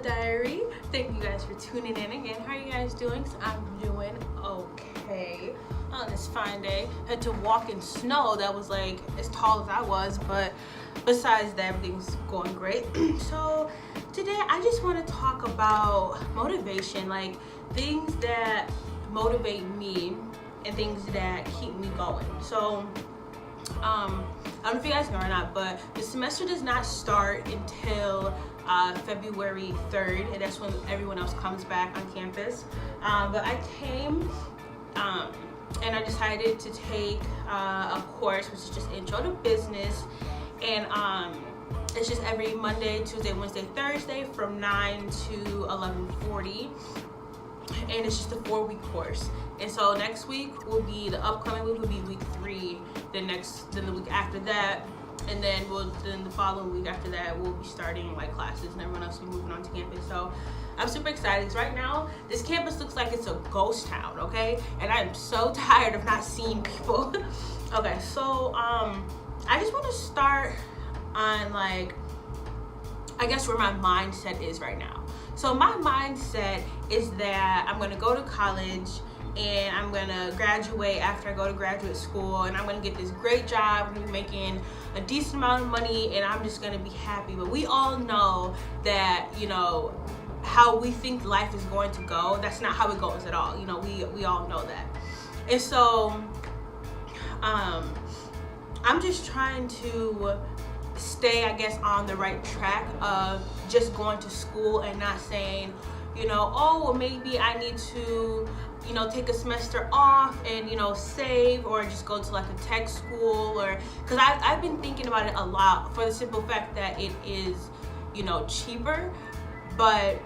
Diary. Thank you guys for tuning in again. How are you guys doing? So I'm doing okay on this fine day. Had to walk in snow that was like as tall as I was, but besides that, everything's going great. So today I just want to talk about motivation, like things that motivate me and things that keep me going. So I don't know if you guys know or not, but the semester does not start until February 3rd, and that's when everyone else comes back on campus. But I came and I decided to take a course which is just Intro to Business, and it's just every Monday, Tuesday, Wednesday, Thursday from 9 to 11:40, and it's just a 4-week course. And so next week will be, the upcoming week will be week 3, then the week after that, and then the following week after that we'll be starting like classes and everyone else will be moving on to campus. So I'm super excited because right now this campus looks like it's a ghost town, okay? And I'm so tired of not seeing people. Okay, so I just want to start on like, I guess where my mindset is right now. So my mindset is that I'm gonna go to college and I'm gonna graduate after I go to graduate school, and I'm gonna get this great job. I'm gonna be making a decent amount of money, and I'm just gonna be happy. But we all know that, you know, how we think life is going to go, that's not how it goes at all. You know, we all know that. And so I'm just trying to stay, I guess, on the right track of just going to school and not saying, you know, oh, well, maybe I need to, you know, take a semester off and, you know, save, or just go to like a tech school, or because I've been thinking about it a lot for the simple fact that it is, you know, cheaper. But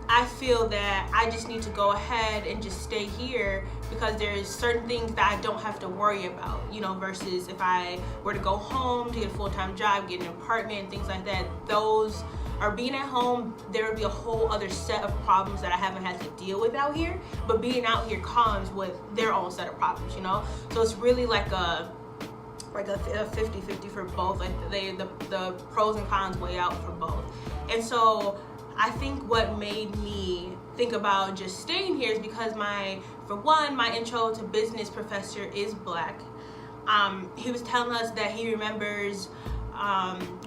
I feel that I just need to go ahead and just stay here because there's certain things that I don't have to worry about, you know, versus if I were to go home to get a full-time job, get an apartment and things like that. Those are, being at home, there would be a whole other set of problems that I haven't had to deal with out here. But being out here comes with their own set of problems, you know? So it's really like a 50-50 for both. Like the pros and cons weigh out for both. And so I think what made me think about just staying here is because my Intro to Business professor is Black. He was telling us that he remembers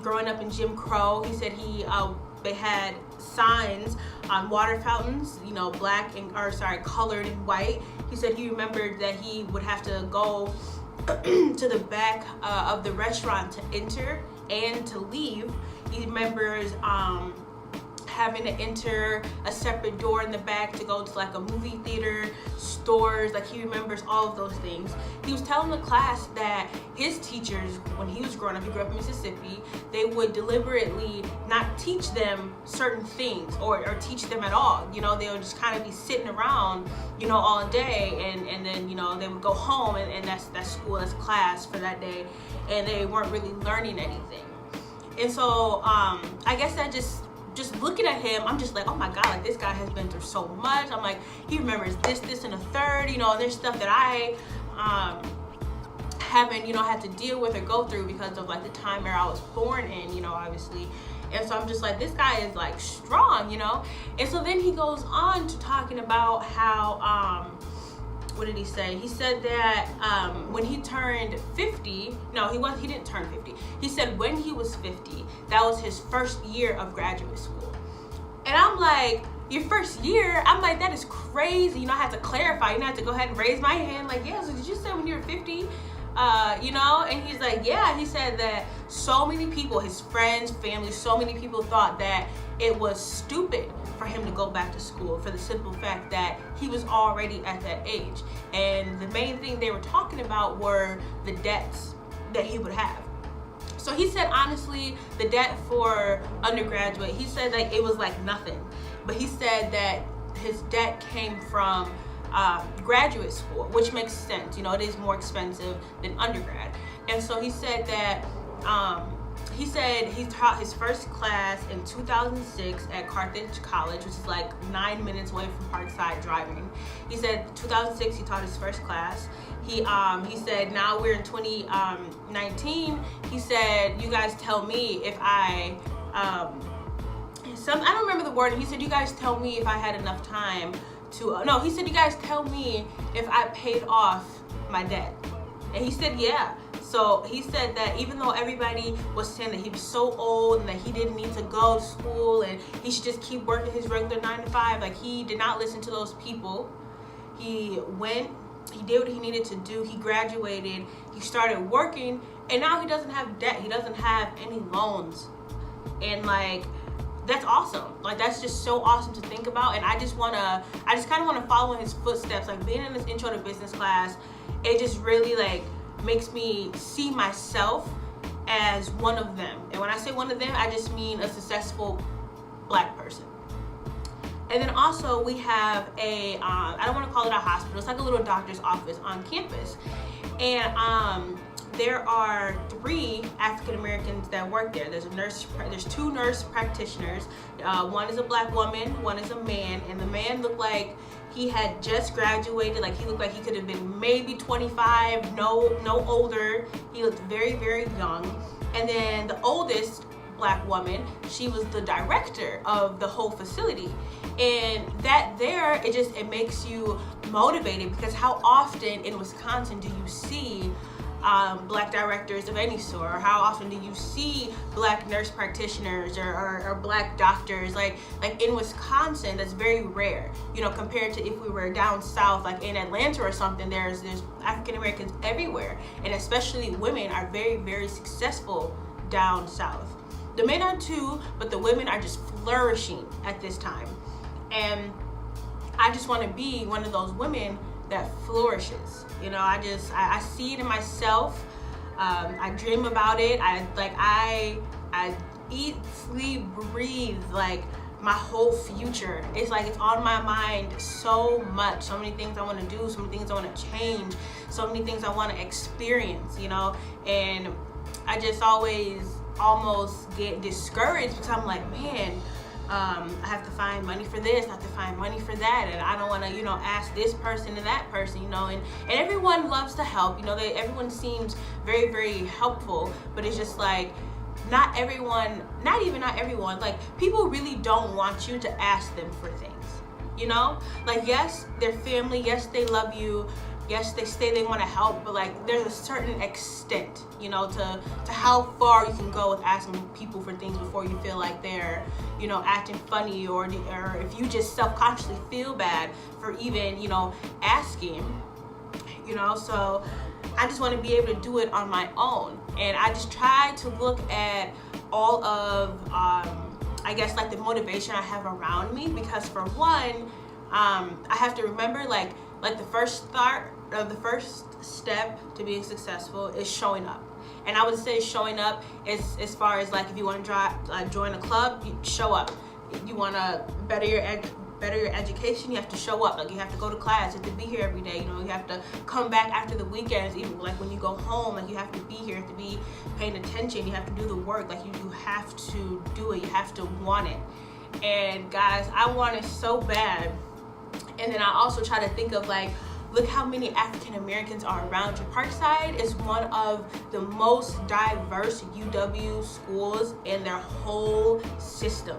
growing up in Jim Crow. He said they had signs on water fountains, you know, colored and white. He said he remembered that he would have to go to the back of the restaurant to enter and to leave. He remembers having to enter a separate door in the back to go to like a movie theater, stores. Like, he remembers all of those things. He was telling the class that his teachers, when he was growing up, he grew up in Mississippi, they would deliberately not teach them certain things or teach them at all. You know, they would just kind of be sitting around, you know, all day, and then, you know, they would go home and that's school, that's class for that day, and they weren't really learning anything. And so I guess that just looking at him, I'm just like, oh my God, like this guy has been through so much. I'm like, he remembers this, and a third, you know, and there's stuff that I haven't, you know, had to deal with or go through because of like the time era I was born in, you know, obviously. And so I'm just like, this guy is like strong, you know. And so then he goes on to talking about how, what did he say? He said that when he turned 50, he didn't turn 50. He said when he was 50, that was his first year of graduate school. And I'm like, your first year? I'm like, that is crazy. You know, I had to clarify. You know, I had to go ahead and raise my hand. Like, yeah, so did you say when you were 50? You know, and he's like, yeah. He said that so many people, his friends, family, so many people thought that it was stupid for him to go back to school for the simple fact that he was already at that age. And the main thing they were talking about were the debts that he would have. So he said, honestly, the debt for undergraduate, he said like it was like nothing. But he said that his debt came from graduate school, which makes sense. You know, it is more expensive than undergrad. And so he said that he said he taught his first class in 2006 at Carthage College, which is like 9 minutes away from Parkside driving. He said 2006 he taught his first class. He said now we're in 2019. He said, you guys tell me if I I don't remember the word. He said, you guys tell me if I had enough time to, no, he said, you guys tell me if I paid off my debt. And he said, yeah. So he said that even though everybody was saying that he was so old and that he didn't need to go to school and he should just keep working his regular 9 to 5, like he did not listen to those people. He went, he did what he needed to do. He graduated, he started working, and now he doesn't have debt. He doesn't have any loans. And like, that's awesome. Like, that's just so awesome to think about. And I just kind of want to follow in his footsteps. Like, being in this intro to business class, it just really like makes me see myself as one of them. And when I say one of them, I just mean a successful Black person. And then also we have a, I don't want to call it a hospital, it's like a little doctor's office on campus. And there are 3 African Americans that work there. There's there's 2 nurse practitioners. One is a Black woman, one is a man, and the man looked like he had just graduated. Like, he looked like he could have been maybe 25, no older. He looked very, very young. And then the oldest Black woman, she was the director of the whole facility. And that there, it makes you motivated, because how often in Wisconsin do you see Black directors of any sort, or how often do you see Black nurse practitioners or Black doctors? Like in Wisconsin, that's very rare, you know, compared to if we were down south, like in Atlanta or something. There's African Americans everywhere, and especially women are very, very successful down south. The men are too, but the women are just flourishing at this time. And I just want to be one of those women that flourishes. You know, I see it in myself. I dream about it. I eat, sleep, breathe, like my whole future. It's like it's on my mind so much. So many things I want to do, so many things I want to change, so many things I want to experience, you know. And I just always almost get discouraged, because I'm like, man, I have to find money for this, I have to find money for that, and I don't want to, you know, ask this person and that person, you know, and everyone loves to help, you know, everyone seems very, very helpful, but it's just like, not everyone, not everyone, like, people really don't want you to ask them for things, you know, like, yes, they're family, yes, they love you, yes, they say they want to help, but like, there's a certain extent, you know, to how far you can go with asking people for things before you feel like they're, you know, acting funny, or if you just self-consciously feel bad for even, you know, asking, you know. So I just want to be able to do it on my own, and I just try to look at all of, I guess, like the motivation I have around me, because for one, I have to remember, like the first step to being successful is showing up. And I would say showing up is as far as like, if you want to join a club, you show up. If you want to better your education, you have to show up. Like, you have to go to class, you have to be here every day, you know, you have to come back after the weekends, even like when you go home, like, you have to be here, you have to be paying attention, you have to do the work, like, you have to do it, you have to want it. And guys, I want it so bad. And then I also try to think of like, look how many African Americans are around you. Parkside is one of the most diverse UW schools in their whole system.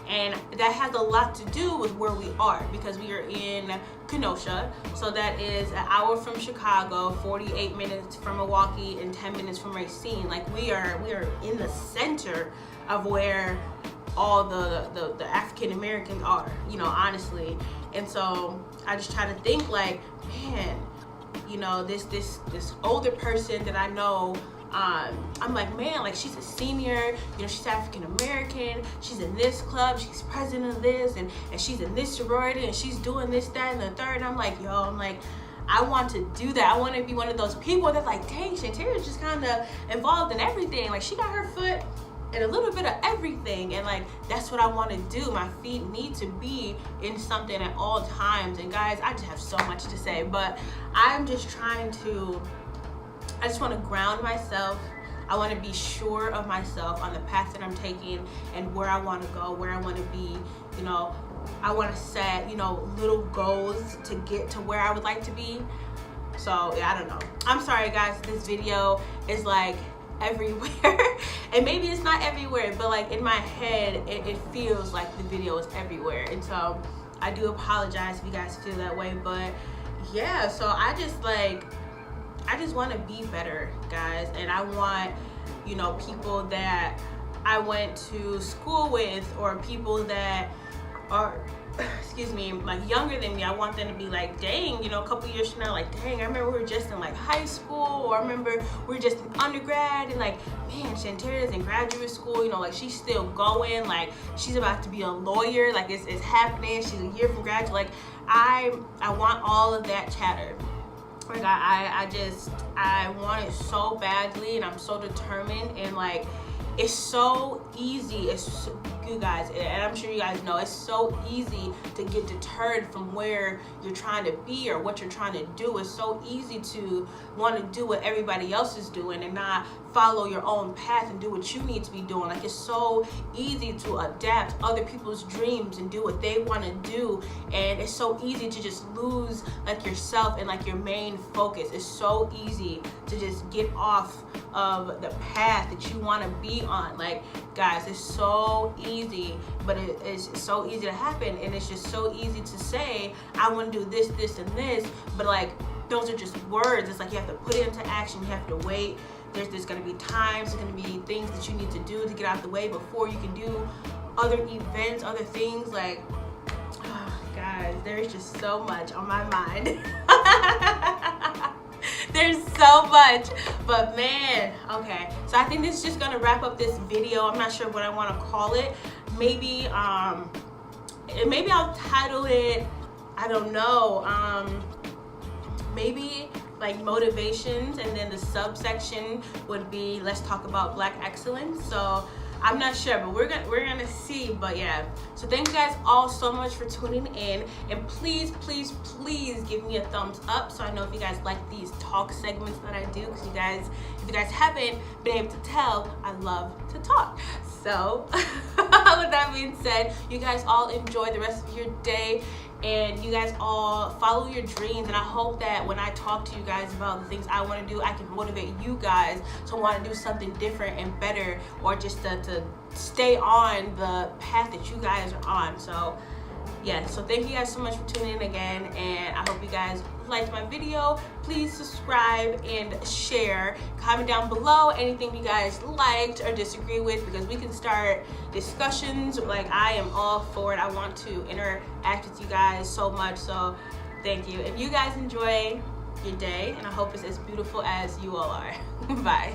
And that has a lot to do with where we are, because we are in Kenosha. So that is an hour from Chicago, 48 minutes from Milwaukee, and 10 minutes from Racine. Like, we are in the center of where all the African Americans are, you know, honestly. And so I just try to think like, man, you know, this older person that I know, I'm like, man, like, she's a senior, you know, she's African American, she's in this club, she's president of this, and she's in this sorority, and she's doing this, that, and the third. And I'm like, I want to do that. I want to be one of those people that's like, dang, Chanteria's just kind of involved in everything. Like, she got her foot in a little bit of everything, and like, that's what I want to do. My feet need to be in something at all times. And guys, I just have so much to say, but I'm just trying to, I just want to ground myself. I want to be sure of myself on the path that I'm taking and where I want to go, where I want to be. You know, I want to set, you know, little goals to get to where I would like to be. So yeah, I don't know. I'm sorry guys, this video is like everywhere. And maybe it's not everywhere, but like in my head it feels like the video is everywhere. And so I do apologize if you guys feel that way. But yeah, so I just want to be better, guys. And I want, you know, people that I went to school with, or people that are, excuse me, like younger than me. I want them to be like, dang, you know, a couple years from now, like, dang, I remember we were just in like high school, or I remember we were just in undergrad, and like, man, Chanteria's in graduate school, you know, like she's still going, like she's about to be a lawyer, like it's happening, she's a year from graduate. Like I want all of that chatter. Like I want it so badly, and I'm so determined, and like it's so easy. It's, you guys, and I'm sure you guys know, it's so easy to get deterred from where you're trying to be or what you're trying to do. It's so easy to want to do what everybody else is doing and not follow your own path and do what you need to be doing. Like it's so easy to adapt other people's dreams and do what they want to do, and it's so easy to just lose like yourself and like your main focus. It's so easy to just get off of the path that you want to be on. Like, guys, it's so easy, but it's so easy to happen, and it's just so easy to say, I want to do this, this, and this, but like those are just words. It's like you have to put it into action. You have to wait. There's going to be times, there's going to be things that you need to do to get out of the way before you can do other events, other things. Like, oh, guys, there's just so much on my mind. There's so much, but man, okay. So I think this is just gonna wrap up this video. I'm not sure what I want to call it. Maybe I'll title it, I don't know, maybe like motivations, and then the subsection would be let's talk about Black excellence. So I'm not sure, but we're gonna see. But yeah, so thank you guys all so much for tuning in, and please give me a thumbs up so I know if you guys like these talk segments that I do, because if you guys haven't been able to tell, I love to talk. So with that being said, you guys all enjoy the rest of your day, and you guys all follow your dreams. And I hope that when I talk to you guys about the things I want to do, I can motivate you guys to want to do something different and better, or just to stay on the path that you guys are on. So yeah, so thank you guys so much for tuning in again, and I hope you guys liked my video. Please subscribe and share. Comment down below anything you guys liked or disagree with, because we can start discussions. Like, I am all for it. I want to interact with you guys so much. So thank you, and you guys enjoy your day, and I hope it's as beautiful as you all are. Bye.